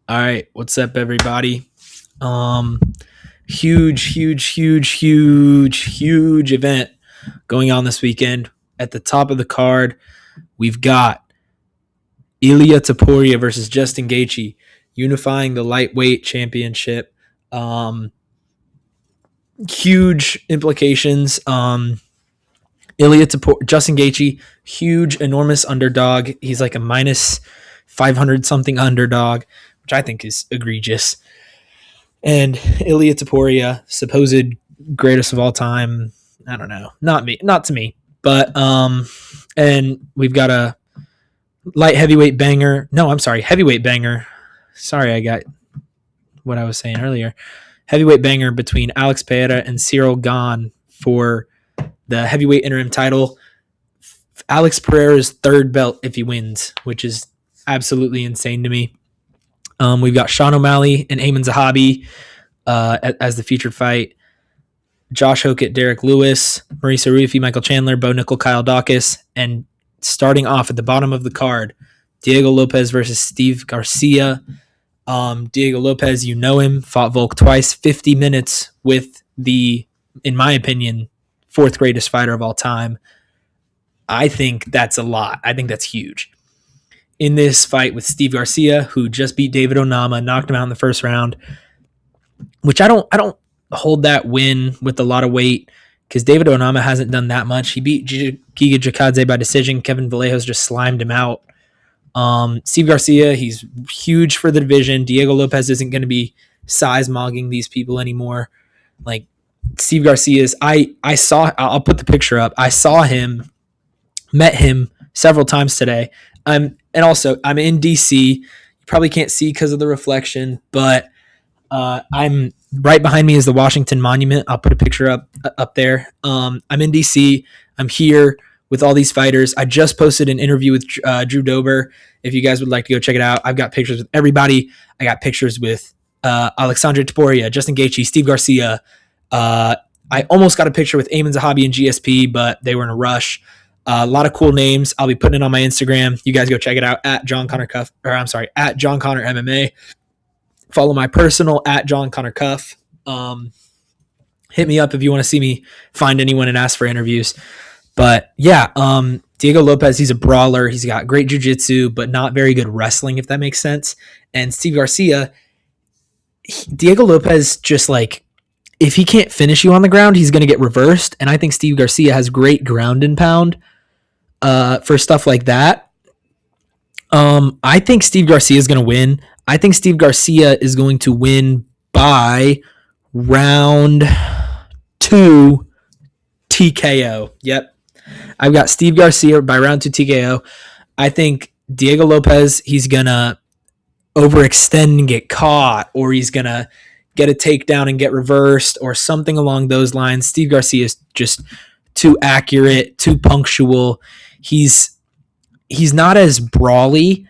All right, what's up, everybody? Um, huge event going on this weekend. At the top of the card, we've got Ilia Topuria versus Justin Gaethje, unifying the lightweight championship. Huge implications. Justin Gaethje, huge, enormous underdog. He's like a minus 500 something underdog, which I think is egregious. And Ilia Topuria, supposed greatest of all time. I don't know. Not to me. But and we've got a light heavyweight banger. No, I'm sorry, heavyweight banger. Sorry, I got what I was saying earlier. Heavyweight banger between Alex Pereira and Ciryl Gane for the heavyweight interim title. Alex Pereira's third belt if he wins, which is absolutely insane to me. We've got Sean O'Malley and Aiemann Zahabi as the featured fight. Josh Hokit, Derrick Lewis, Mauricio, Ruffy, Michael Chandler, Bo Nickal, Kyle Daukaus, and starting off at the bottom of the card, Diego Lopez versus Steve Garcia. Diego Lopez, you know him, fought Volk twice, 50 minutes with the, in my opinion, fourth greatest fighter of all time. I think that's a lot. I think that's huge. In this fight with Steve Garcia, who just beat David Onama, knocked him out in the first round, which I don't hold that win with a lot of weight because David Onama hasn't done that much. He beat Giga Chikadze by decision. Kevin Vallejos just slimed him out. Steve Garcia, he's huge for the division. Diego Lopez isn't going to be size mogging these people anymore. Like Steve Garcia's, I'll put the picture up. I saw him, met him several times today. I'm in DC. You probably can't see because of the reflection, but I'm right behind me is the Washington Monument. I'll put a picture up there. I'm in DC. I'm here with all these fighters. I just posted an interview with Drew Dober. If you guys would like to go check it out, I've got pictures with everybody. I got pictures with Alexandre Topuria, Justin Gaethje, Steve Garcia. I almost got a picture with Aiemann Zahabi and GSP, but they were in a rush. A lot of cool names. I'll be putting it on my Instagram. You guys go check it out at John Connor MMA. Follow my personal at John Connor Cuff. Hit me up if you want to see me find anyone and ask for interviews. But yeah, Diego Lopez, he's a brawler. He's got great jiu-jitsu, but not very good wrestling, if that makes sense. And Steve Garcia, Diego Lopez just like, if he can't finish you on the ground, he's going to get reversed. And I think Steve Garcia has great ground and pound for stuff like that. I think Steve Garcia is going to win. I think Steve Garcia is going to win by round 2 TKO. Yep. I've got Steve Garcia by round 2 TKO. I think Diego Lopez, he's going to overextend and get caught, or he's going to get a takedown and get reversed, or something along those lines. Steve Garcia is just too accurate, too punctual. He's not as brawly,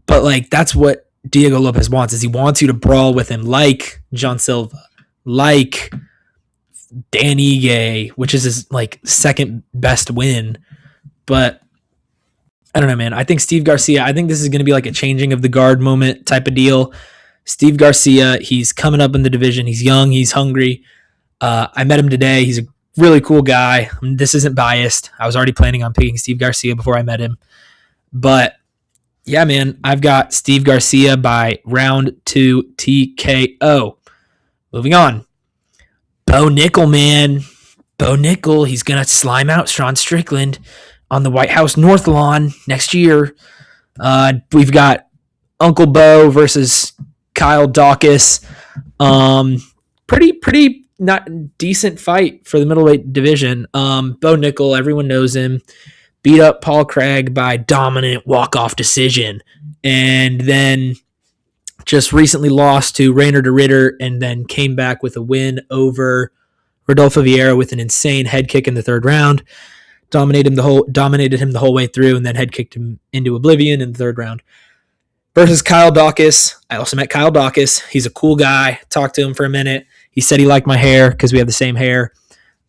but like that's what Diego Lopez wants, is he wants you to brawl with him like John Silva, like Dan Ige, which is his like second best win. But I don't know, man. I think Steve Garcia, I think this is going to be like a changing of the guard moment type of deal. Steve Garcia, he's coming up in the division. He's young. He's hungry. I met him today. He's a really cool guy. This isn't biased. I was already planning on picking Steve Garcia before I met him. But yeah, man, I've got Steve Garcia by round 2 TKO. Moving on. Bo Nickal, man. Bo Nickal, he's going to slime out Sean Strickland on the White House North lawn next year. We've got Uncle Bo versus Kyle Daukaus. Pretty not decent fight for the middleweight division. Bo Nickal, everyone knows him. Beat up Paul Craig by dominant walk-off decision. And then just recently lost to Reiner de Ridder and then came back with a win over Rodolfo Vieira with an insane head kick in the third round. Dominated him the whole way through and then head kicked him into oblivion in the third round. Versus Kyle Daukaus. I also met Kyle Daukaus. He's a cool guy. Talked to him for a minute. He said he liked my hair because we have the same hair.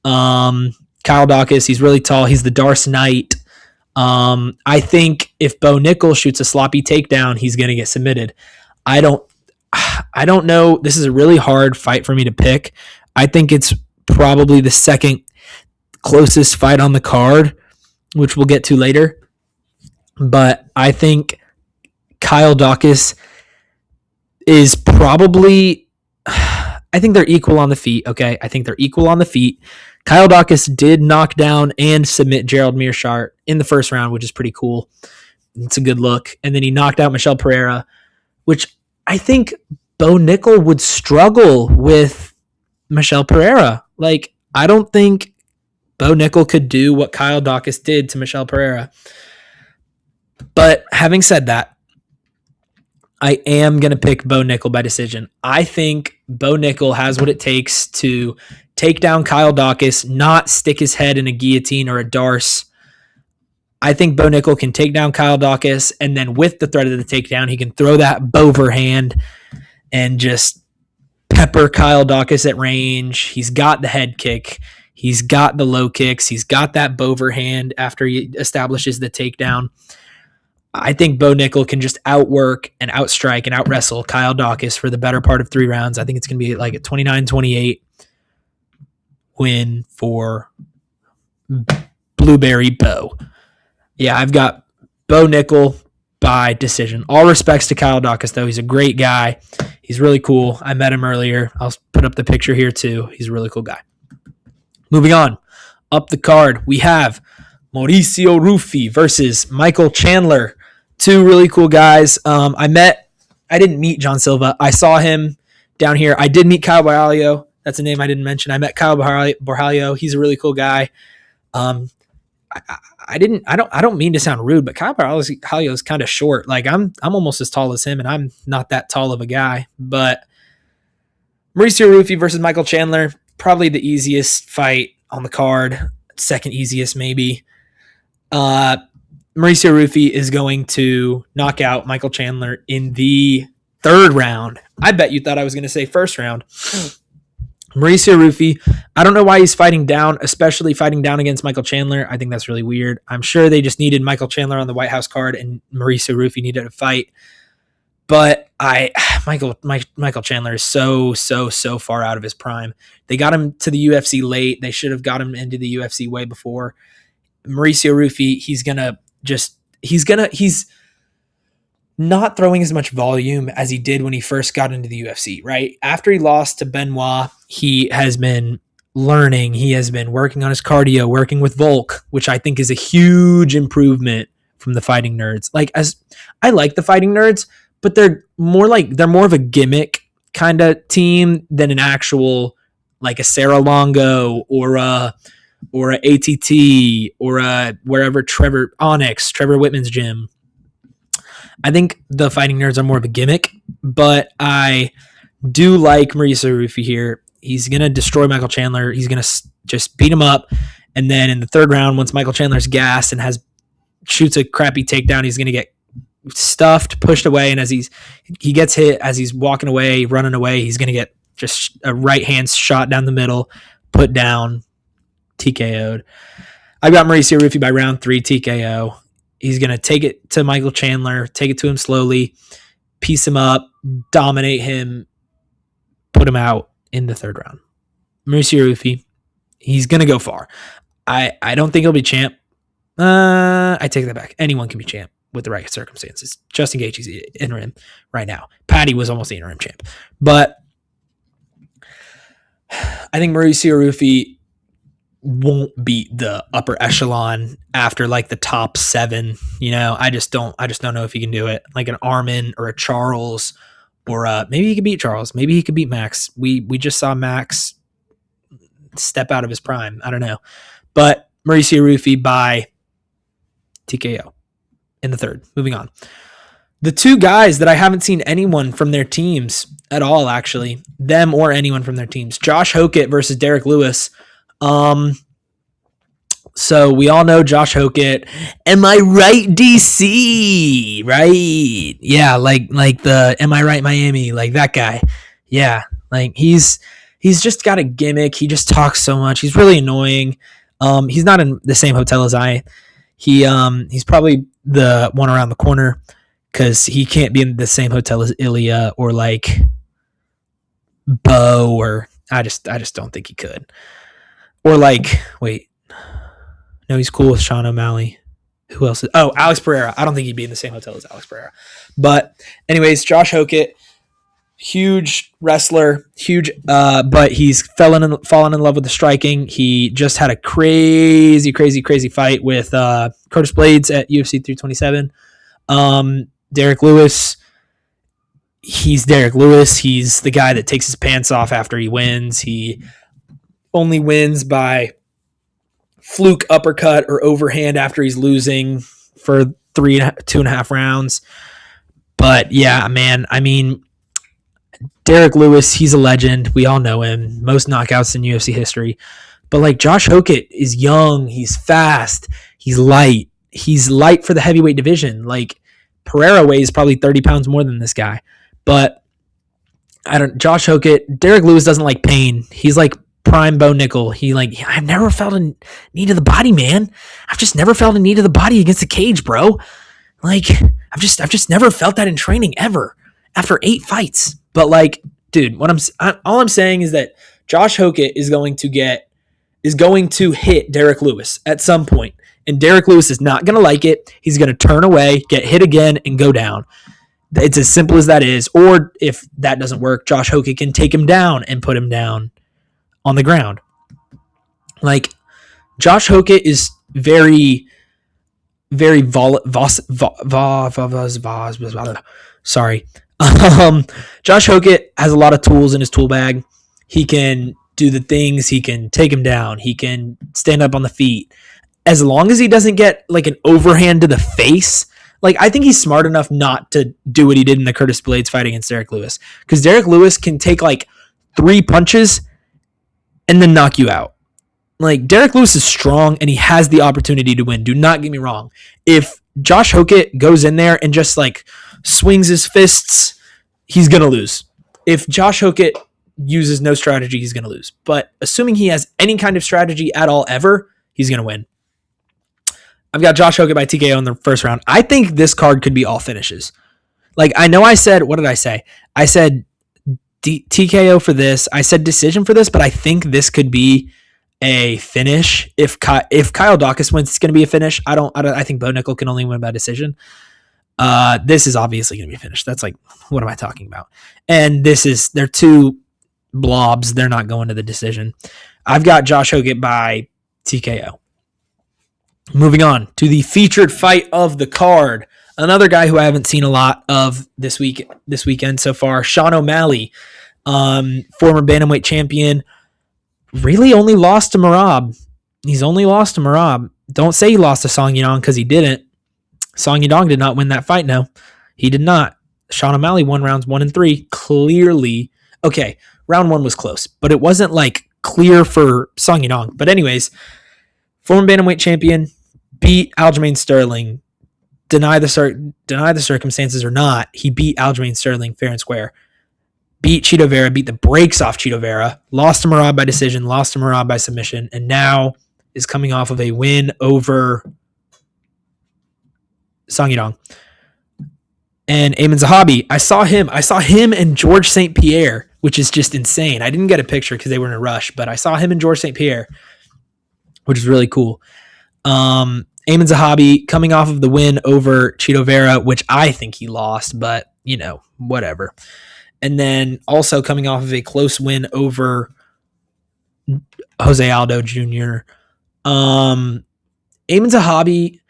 Kyle Daukaus, he's really tall. He's the Darce Knight. I think if Bo Nickal shoots a sloppy takedown, he's going to get submitted. I don't I don't know. This is a really hard fight for me to pick. I think it's probably the second closest fight on the card, which we'll get to later. But I think Kyle Daukaus is probably, I think they're equal on the feet, okay? I think they're equal on the feet. Kyle Daukaus did knock down and submit Gerald Meerschaert in the first round, which is pretty cool. It's a good look. And then he knocked out Michel Pereira, which I think Bo Nickal would struggle with Michel Pereira. Like, I don't think Bo Nickal could do what Kyle Daukaus did to Michel Pereira. But having said that, I am going to pick Bo Nickal by decision. I think Bo Nickal has what it takes to take down Kyle Daukaus, not stick his head in a guillotine or a darce. I think Bo Nickal can take down Kyle Daukaus, and then with the threat of the takedown, he can throw that overhand and just pepper Kyle Daukaus at range. He's got the head kick. He's got the low kicks. He's got that overhand after he establishes the takedown. I think Bo Nickal can just outwork and outstrike and outwrestle Kyle Daukaus for the better part of 3 rounds. I think it's going to be like a 29-28 win for Blueberry Bo. Yeah, I've got Bo Nickal by decision. All respects to Kyle Daukaus, though. He's a great guy. He's really cool. I met him earlier. I'll put up the picture here, too. He's a really cool guy. Moving on. Up the card, we have Mauricio Ruffy versus Michael Chandler. 2 really cool guys. I didn't meet John Silva. I saw him down here. I did meet Kyle Borralho. That's a name I didn't mention. I met Kyle Borralho. He's a really cool guy. I don't mean to sound rude, but Kyle Borralho is kind of short. Like I'm almost as tall as him, and I'm not that tall of a guy. But Mauricio Ruffy versus Michael Chandler, probably the easiest fight on the card. Second easiest, maybe. Mauricio Ruffy is going to knock out Michael Chandler in the 3rd round. I bet you thought I was going to say 1st round. Mauricio Ruffy, I don't know why he's fighting down, especially fighting down against Michael Chandler. I think that's really weird. I'm sure they just needed Michael Chandler on the White House card and Mauricio Ruffy needed a fight. But Michael Chandler is so far out of his prime. They got him to the UFC late. They should have got him into the UFC way before. Mauricio Ruffy, he's not throwing as much volume as he did when he first got into the UFC, right? After he lost to Benoit, he has been learning. He has been working on his cardio, working with Volk, which I think is a huge improvement from the Fighting Nerds. Like, as I like the Fighting Nerds, but they're more of a gimmick kind of team than an actual, like a Sarah Longo or a ATT or a wherever Trevor Whitman's gym. I think the Fighting Nerds are more of a gimmick, but I do like Mauricio Ruffy here. He's going to destroy Michael Chandler. He's going to just beat him up. And then in the 3rd round, once Michael Chandler's gassed and shoots a crappy takedown, he's going to get stuffed, pushed away. And as he gets hit, as he's walking away, running away, he's going to get just a right hand shot down the middle, put down, TKO'd. I got Mauricio Ruffy by round 3 TKO. He's going to take it to Michael Chandler, take it to him slowly, piece him up, dominate him, put him out in the 3rd round. Mauricio Ruffy, he's going to go far. I don't think he'll be champ. I take that back. Anyone can be champ with the right circumstances. Justin Gaethje's interim right now. Patty was almost the interim champ. But I think Mauricio Ruffy won't beat the upper echelon after like the top 7. I just don't know if he can do it. Like an Armin or a Charles, or maybe he could beat Charles. Maybe he could beat Max. We just saw Max step out of his prime. I don't know. But Mauricio Ruffy by TKO in the 3rd. Moving on. The 2 guys that I haven't seen anyone from their teams at all, actually, them or anyone from their teams. Josh Hokit versus Derrick Lewis. So we all know Josh Hokit. Am I right, DC? Right? Yeah, like the Am I Right Miami? Like that guy. Yeah, like he's just got a gimmick. He just talks so much. He's really annoying. He's not in the same hotel as I. He's probably the one around the corner because he can't be in the same hotel as Ilia or like Bo, or I just don't think he could. Or like, wait, no, he's cool with Sean O'Malley. Who else? Alex Pereira. I don't think he'd be in the same hotel as Alex Pereira. But anyways, Josh Hokit, huge wrestler, but he's fallen in love with the striking. He just had a crazy fight with Curtis Blades at UFC 327. Derrick Lewis. He's Derrick Lewis. He's the guy that takes his pants off after he wins. He only wins by fluke uppercut or overhand after he's losing for 2.5 rounds. But yeah, man, I mean, Derrick Lewis, he's a legend. We all know him. Most knockouts in UFC history. But like Josh Hokit is young. He's fast. He's light. He's light for the heavyweight division. Like Pereira weighs probably 30 pounds more than this guy. But Josh Hokit, Derrick Lewis doesn't like pain. He's like prime Bo Nickal. I've never felt a knee to the body, man. I've just never felt a knee to the body against the cage, bro. Like I've just never felt that in training ever after 8 fights. But like, dude, all I'm saying is that Josh Hokit is going to hit Derrick Lewis at some point, and Derrick Lewis is not going to like it. He's going to turn away, get hit again, and go down. It's as simple as that is. Or if that doesn't work, Josh Hokit can take him down and put him down on the ground. Like Josh Hokit is very, very sorry. Josh Hokit has a lot of tools in his tool bag. He can do the things. He can take him down. He can stand up on the feet. As long as he doesn't get like an overhand to the face. Like, I think he's smart enough not to do what he did in the Curtis Blades fight against Derrick Lewis. Because Derrick Lewis can take like 3 punches and then knock you out. Like, Derrick Lewis is strong and he has the opportunity to win. Do not get me wrong. If Josh Hokit goes in there and just like swings his fists, he's going to lose. If Josh Hokit uses no strategy, he's going to lose. But assuming he has any kind of strategy at all ever, he's going to win. I've got Josh Hokit by TKO in the first round. I think this card could be all finishes. Like, I know I said, what did I say? I said TKO for this. I said decision for this, but I think this could be a finish. If Kyle Daukaus wins, it's going to be a finish. I think Bo Nickal can only win by decision. This is obviously going to be a finish. That's like, what am I talking about? And they're 2 blobs. They're not going to the decision. I've got Josh Hokit by TKO. Moving on to the featured fight of the card. Another guy who I haven't seen a lot of this weekend so far, Sean O'Malley, former bantamweight champion, really only lost to Merab. He's only lost to Merab. Don't say he lost to Song Yadong because he didn't. Song Yadong did not win that fight, no. He did not. Sean O'Malley won rounds 1 and 3 clearly. Okay, round 1 was close, but it wasn't like clear for Song Yadong. But anyways, former bantamweight champion, beat Aljamain Sterling. Deny the circumstances or not, he beat Aljamain Sterling fair and square. Beat Chito Vera, beat the brakes off Chito Vera, lost to Merab by decision, lost to Merab by submission, and now is coming off of a win over Song Yadong. And Aiemann Zahabi, I saw him and George St. Pierre, which is just insane. I didn't get a picture because they were in a rush, but I saw him and George St. Pierre, which is really cool. Aiemann Zahabi coming off of the win over Chito Vera, which I think he lost, but, whatever. And then also coming off of a close win over Jose Aldo Jr. Aiemann Zahabi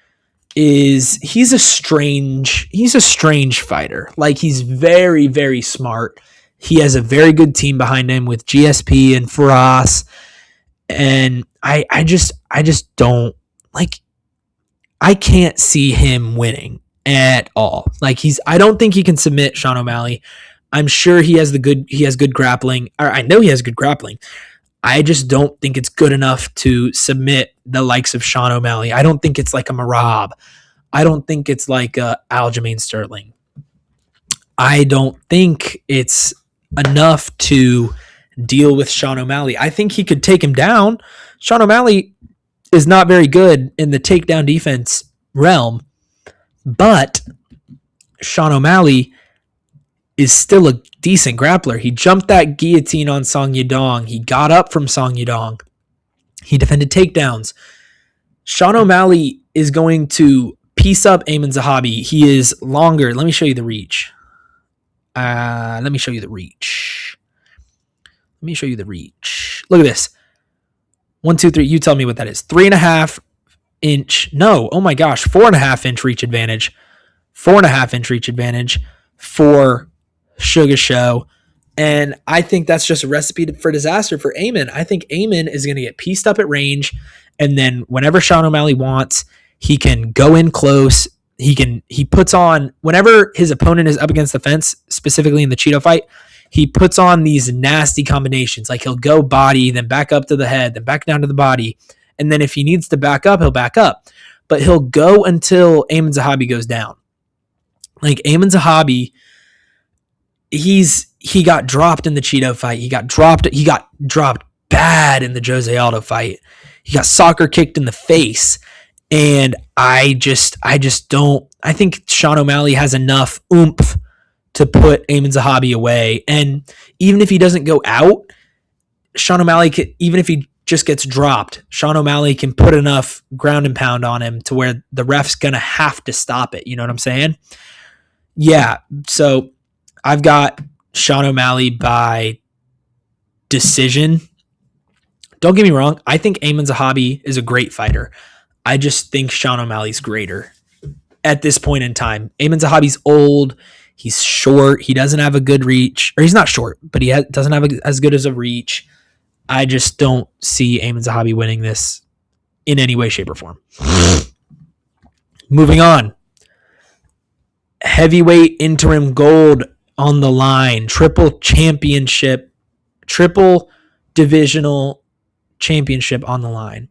he's a strange fighter. Like, he's very, very smart. He has a very good team behind him with GSP and Faraz. And I just don't like, I can't see him winning at all. Like, I don't think he can submit Sean O'Malley. I'm sure he has good grappling. Or I know he has good grappling. I just don't think it's good enough to submit the likes of Sean O'Malley. I don't think it's like a Merab. I don't think it's like a Aljamain Sterling. I don't think it's enough to deal with Sean O'Malley. I think he could take him down. Sean O'Malley is not very good in the takedown defense realm, but Sean O'Malley is still a decent grappler. He jumped that guillotine on Song Yadong. He got up from Song Yadong. He defended takedowns. Sean O'Malley is going to piece up Aiemann Zahabi. He is longer. Let me show you the reach. Look at this. 1, 2, 3. You tell me what that is. 3.5 inch. No. Oh my gosh. 4.5 inch reach advantage. 4.5 inch reach advantage for Sugar Show. And I think that's just a recipe for disaster for Aiemann. I think Aiemann is going to get pieced up at range. And then whenever Sean O'Malley wants, he can go in close. He puts on, whenever his opponent is up against the fence, specifically in the Cheeto fight, he puts on these nasty combinations. Like he'll go body, then back up to the head, then back down to the body. And then if he needs to back up, he'll back up. But he'll go until Aiemann Zahabi goes down. Like Aiemann Zahabi, he got dropped in the Cheeto fight. He got dropped bad in the Jose Aldo fight. He got soccer kicked in the face. And I think Sean O'Malley has enough oomph to put Aiemann Zahabi away. And even if he doesn't go out, Sean O'Malley even if he just gets dropped, Sean O'Malley can put enough ground and pound on him to where the ref's going to have to stop it. You know what I'm saying? Yeah. So I've got Sean O'Malley by decision. Don't get me wrong. I think Aiemann Zahabi is a great fighter. I just think Sean O'Malley's greater at this point in time. Aiemann Zahabi's old. He's short. He doesn't have a good reach. Or he's not short, but he doesn't have as good as a reach. I just don't see Aiemann Zahabi winning this in any way, shape, or form. Moving on. Heavyweight interim gold on the line. Triple divisional championship on the line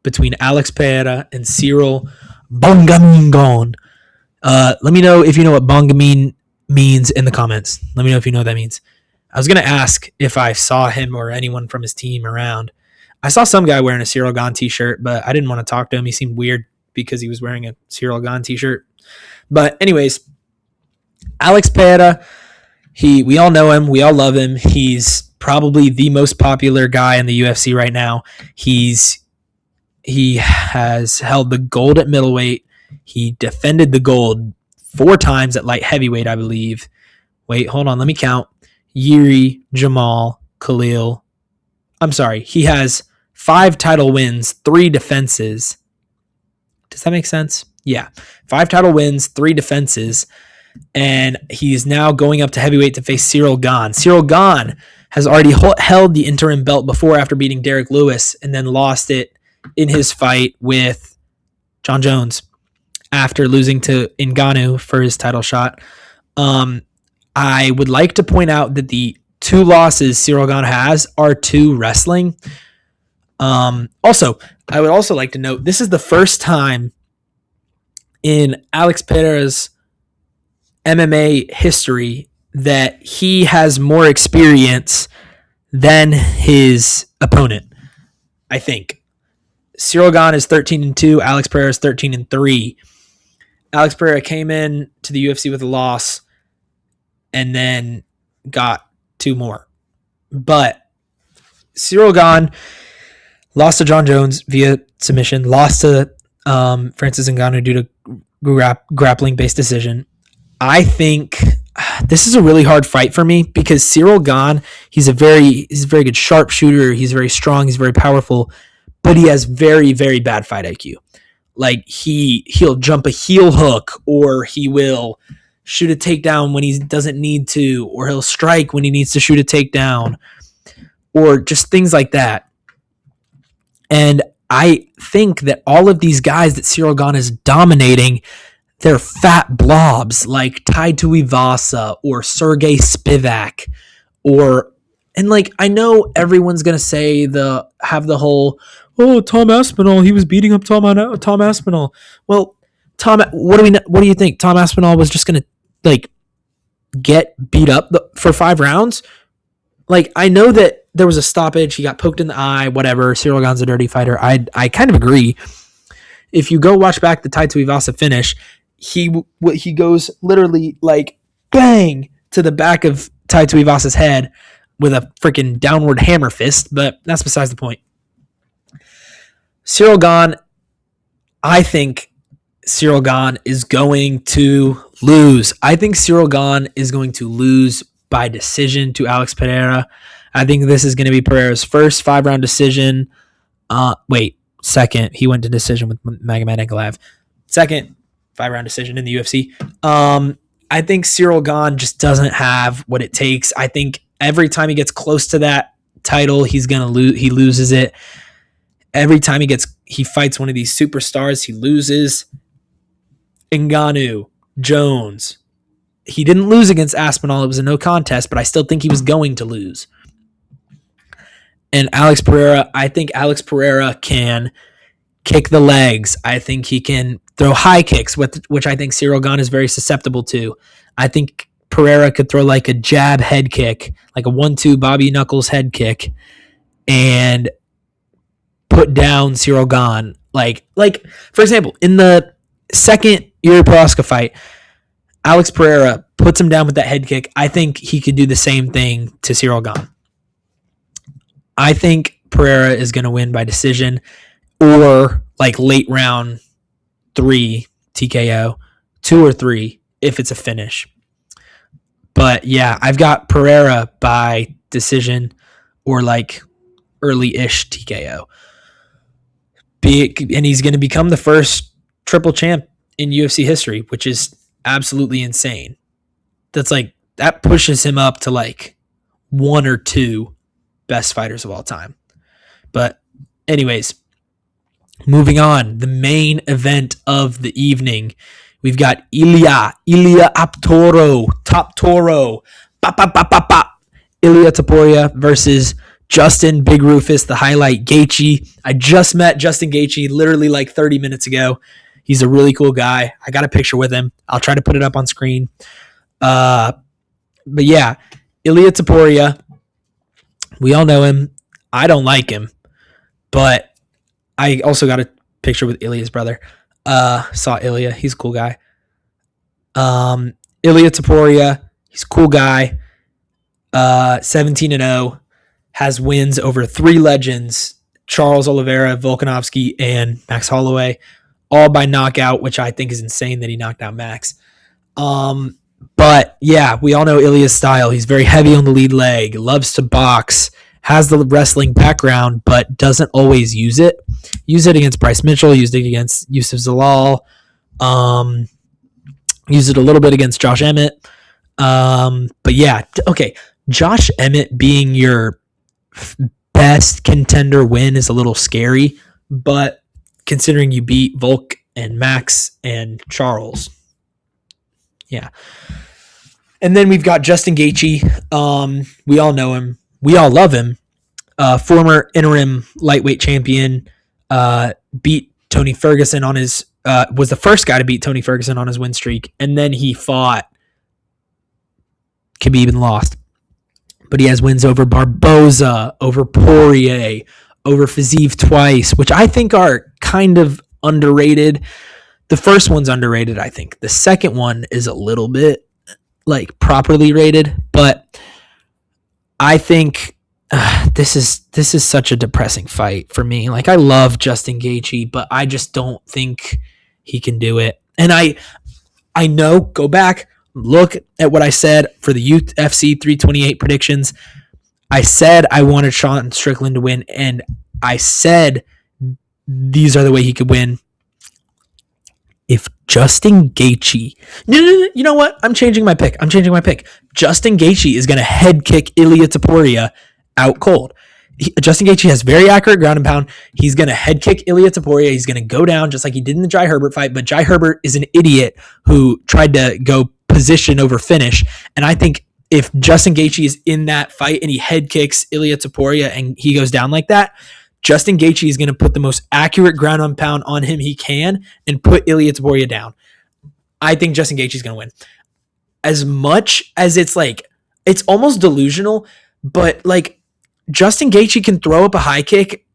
between Alex Pereira and Ciryl Bongamingon. Let me know if you know what Bongamin means in the comments. Let me know if you know what that means. I was going to ask if I saw him or anyone from his team around. I saw some guy wearing a Ciryl Gane t-shirt, but I didn't want to talk to him. He seemed weird because he was wearing a Ciryl Gane t-shirt. But anyways, Alex Pereira, we all know him. We all love him. He's probably the most popular guy in the UFC right now. He has held the gold at middleweight. He defended the gold 4 times at light heavyweight, I believe. Wait, hold on. Let me count. Yuri, Jamal, Khalil. I'm sorry. He has 5 title wins, 3 defenses. Does that make sense? Yeah. 5 title wins, 3 defenses. And he's now going up to heavyweight to face Ciryl Gane. Ciryl Gane has already held the interim belt before after beating Derrick Lewis and then lost it in his fight with John Jones after losing to Ngannou for his title shot. I would like to point out that the 2 losses Ciryl Gane has are to wrestling. Also, I would also like to note this is the first time in Alex Pereira's MMA history that he has more experience than his opponent, I think. Ciryl Gane is 13-2. Alex Pereira is 13-3. Alex Pereira came in to the UFC with a loss and then got 2 more. But Ciryl Gane lost to John Jones via submission, lost to Francis Ngannou due to grappling-based decision. I think this is a really hard fight for me because Ciryl Gane, he's a very good sharpshooter. He's very strong. He's very powerful, but he has very, very bad fight IQ. Like he'll jump a heel hook, or he will shoot a takedown when he doesn't need to, or he'll strike when he needs to shoot a takedown, or just things like that. And I think that all of these guys that Ciryl Gane is dominating, they're fat blobs like Tai Tuivasa or Sergey Spivak, and like I know everyone's gonna say have the whole Tom Aspinall, he was beating up Tom Aspinall. Well, what do you think? Tom Aspinall was just gonna like get beat up for 5 rounds? Like I know that there was a stoppage, he got poked in the eye, whatever. Ciryl Gane's a dirty fighter. I kind of agree. If you go watch back the Tai Tuivasa finish, he goes literally like bang, to the back of Tai Tuivasa's head with a freaking downward hammer fist, but that's besides the point. Ciryl Gane, I think Ciryl Gane is going to lose. I think Ciryl Gane is going to lose by decision to Alex Pereira. I think this is going to be Pereira's first 5-round decision. Second. He went to decision with Magomed Ankalaev. Second 5-round decision in the UFC. I think Ciryl Gane just doesn't have what it takes. I think every time he gets close to that title, he's going to lose. He loses it. Every time he fights one of these superstars, he loses. Ngannou, Jones. He didn't lose against Aspinall. It was a no contest, but I still think he was going to lose. And Alex Pereira, I think Alex Pereira can kick the legs. I think he can throw high kicks, which I think Ciryl Gane is very susceptible to. I think Pereira could throw like a jab head kick, like a 1-2 Bobby Knuckles head kick, and put down Ciryl Gane. Like for example, in the second Yuri Prochazka fight, Alex Pereira puts him down with that head kick. I think he could do the same thing to Ciryl Gane. I think Pereira is going to win by decision or like late round 3 TKO, 2 or 3 if it's a finish. But yeah, I've got Pereira by decision or like early-ish TKO. And he's going to become the first triple champ in UFC history, which is absolutely insane. That pushes him up to like 1 or 2 best fighters of all time. But anyways, moving on, the main event of the evening, we've got Ilia Aptoro, Top Toro, Ilia Topuria versus Justin Big Rufus, the highlight Gaethje. I just met Justin Gaethje literally like 30 minutes ago. He's a really cool guy. I got a picture with him. I'll try to put it up on screen. But yeah, Ilia Topuria, we all know him. I don't like him, but I also got a picture with Ilia's brother. Saw Ilia. He's a cool guy. Ilia Topuria, he's a cool guy. 17-0, has wins over 3 legends, Charles Oliveira, Volkanovski, and Max Holloway, all by knockout, which I think is insane that he knocked out Max. But yeah, we all know Ilia's style. He's very heavy on the lead leg, loves to box, has the wrestling background, but doesn't always use it. Used it against Bryce Mitchell, used it against Yusuf Zalal, used it a little bit against Josh Emmett. But yeah, okay, Josh Emmett being your best contender win is a little scary, but considering you beat Volk and Max and Charles, yeah. And then we've got Justin Gaethje. We all know him. We all love him. Former interim lightweight champion. Beat Tony Ferguson on his... was the first guy to beat Tony Ferguson on his win streak. And then he fought Khabib and lost. But he has wins over Barboza, over Poirier, over Fiziev twice, which I think are kind of underrated. The first one's underrated, I think. The second one is a little bit like properly rated, but I think this is such a depressing fight for me. Like, I love Justin Gaethje, but I just don't think he can do it. And I know, go back, look at what I said for the UFC 328 predictions. I said I wanted Sean Strickland to win, and I said these are the way he could win. If Justin Gaethje... No, you know what? I'm changing my pick. Justin Gaethje is going to head kick Ilia Topuria out cold. Justin Gaethje has very accurate ground and pound. He's going to head kick Ilia Topuria. He's going to go down just like he did in the Jai Herbert fight, but Jai Herbert is an idiot who tried to go position over finish. And I think if Justin Gaethje is in that fight and he head kicks Ilia Topuria and he goes down like that, Justin Gaethje is going to put the most accurate ground and pound on him he can and put Ilia Topuria down. I think Justin Gaethje is going to win. As much as it's like, it's almost delusional, but like Justin Gaethje can throw up a high kick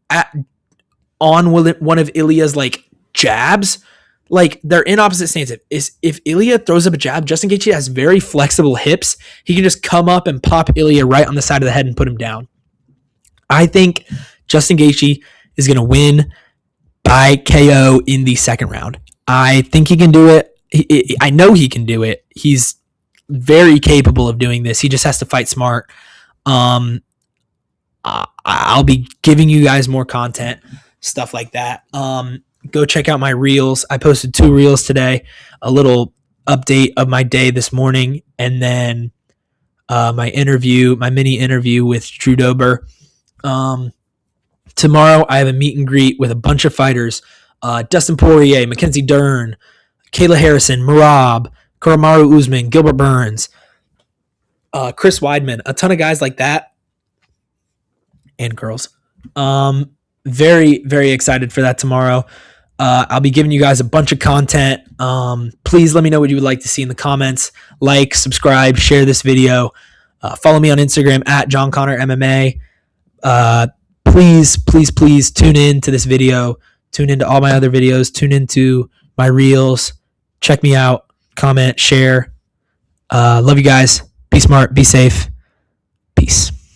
on one of Ilia's like jabs, like they're in opposite stances. If Ilia throws up a jab, Justin Gaethje has very flexible hips. He can just come up and pop Ilia right on the side of the head and put him down. I think Justin Gaethje is going to win by KO in the second round. I think he can do it. I know he can do it. He's very capable of doing this. He just has to fight smart. I'll be giving you guys more content, stuff like that. Go check out my reels. I posted 2 reels today, a little update of my day this morning, and then my mini interview with Drew Dober. Tomorrow I have a meet and greet with a bunch of fighters. Dustin Poirier, Mackenzie Dern, Kayla Harrison, Merab, Koromaru Usman, Gilbert Burns, Chris Weidman, a ton of guys like that. And girls. Very, very excited for that tomorrow. I'll be giving you guys a bunch of content. Please let me know what you would like to see in the comments. Like, subscribe, share this video. Follow me on Instagram at John Connor MMA. Please tune in to this video. Tune into all my other videos. Tune into my reels. Check me out. Comment, share. Love you guys. Be smart. Be safe. Peace.